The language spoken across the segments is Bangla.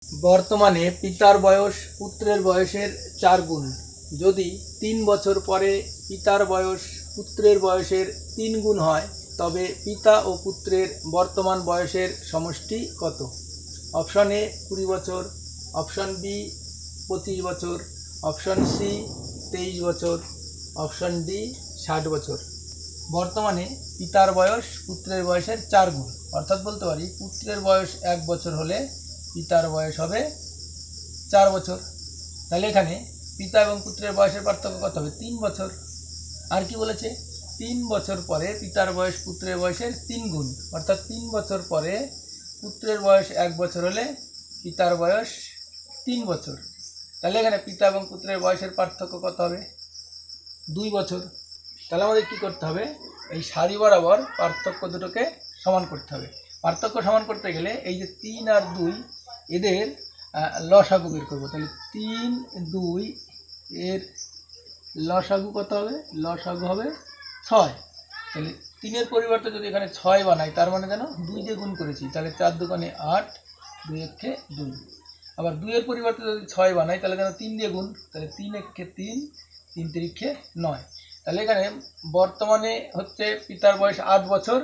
বর্তমানে পিতার বয়স পুত্রের বয়সের 4 গুণ। যদি 3 বছর পরে পিতার বয়স পুত্রের বয়সের 3 গুণ হয় তবে পিতা ও পুত্রের বর্তমান বয়সের সমষ্টি কত? অপশন এ 20 বছর, অপশন বি 25 বছর, অপশন সি 23 বছর, অপশন ডি 60 বছর। বর্তমানে পিতার বয়স পুত্রের বয়সের 4 গুণ, অর্থাৎ বলতে পারি পুত্রের বয়স 1 বছর হলে পিতার বয়স হবে 4 বছর। তাহলে এখানে পিতা এবং পুত্রের বয়সের পার্থক্য কত হবে? 3 বছর। আর কি বলেছে? 3 বছর পরে পিতার বয়স পুত্রের বয়সের 3 গুণ, অর্থাৎ 3 বছর পরে পুত্রের বয়স 1 বছর হলে পিতার বয়স 3 বছর। তাহলে এখানে পিতা এবং পুত্রের বয়সের পার্থক্য কত হবে? 2 বছর। তাহলে আমাদের কী করতে হবে? এই সারি বরাবর পার্থক্য দুটোকে সমান করতে হবে। পার্থক্য সমান করতে গেলে এই যে 3 আর 2 এদের লসাগু বের করবো। তাহলে 3, 2 এর লসাগু কত হবে? লসাগু হবে 6। তাহলে 3-এর পরিবর্তে যদি এখানে 6 বানাই, তার মানে যেন 2 দিয়ে গুণ করেছি, তাহলে 4 দুগুণে 8, 2 একে 2। আবার 2-এর পরিবর্তে যদি 6 বানাই তাহলে যেন 3 দিয়ে গুণ, তাহলে 3 একে 3, 3 তিরিখে 9। তাহলে এখানে বর্তমানে হচ্ছে পিতার বয়স 8 বছর,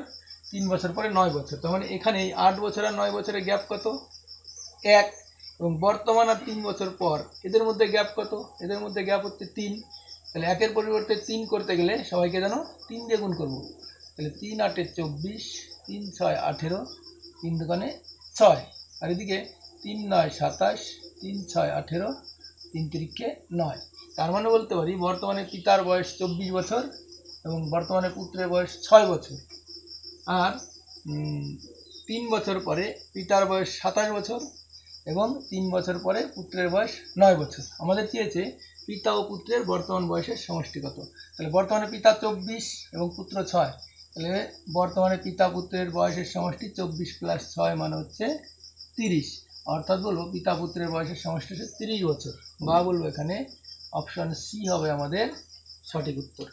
3 বছর পরে 9 বছর। তার মানে এখানে 8 বছর আর 9 বছরের গ্যাপ কত? 1। এবং বর্তমান আর 3 বছর পর এদের মধ্যে গ্যাপ কত? এদের মধ্যে গ্যাপ হচ্ছে 3। তাহলে 1-এর পরিবর্তে 3 করতে গেলে সবাইকে যেন 3 দিয়ে গুণ করবো। তাহলে 3 8 24, 3 6 18, 3 দুগুণে 6। আর এদিকে 3 9 27, 3 6 18, 3 তিরিখে 9। তার মানে বলতে পারি বর্তমানে পিতার বয়স 24 বছর এবং বর্তমানে পুত্রের বয়স 6 বছর। আর 3 বছর পরে পিতার বয়স 27 বছর এবং 3 বছর পরে পুত্রের বয়স 9 বছর। আমাদের চেয়েছে পিতা ও পুত্রের বর্তমান বয়সের সমষ্টি কত। তাহলে বর্তমানে পিতা 24 এবং পুত্র 6, তাহলে বর্তমানে পিতা পুত্রের বয়সের সমষ্টি 24 + 6 মানে হচ্ছে 30। অর্থাৎ বলবো পিতা পুত্রের বয়সের সমষ্টি হচ্ছে 30 বছর, বা বলবো এখানে অপশন সি হবে আমাদের সঠিক উত্তর।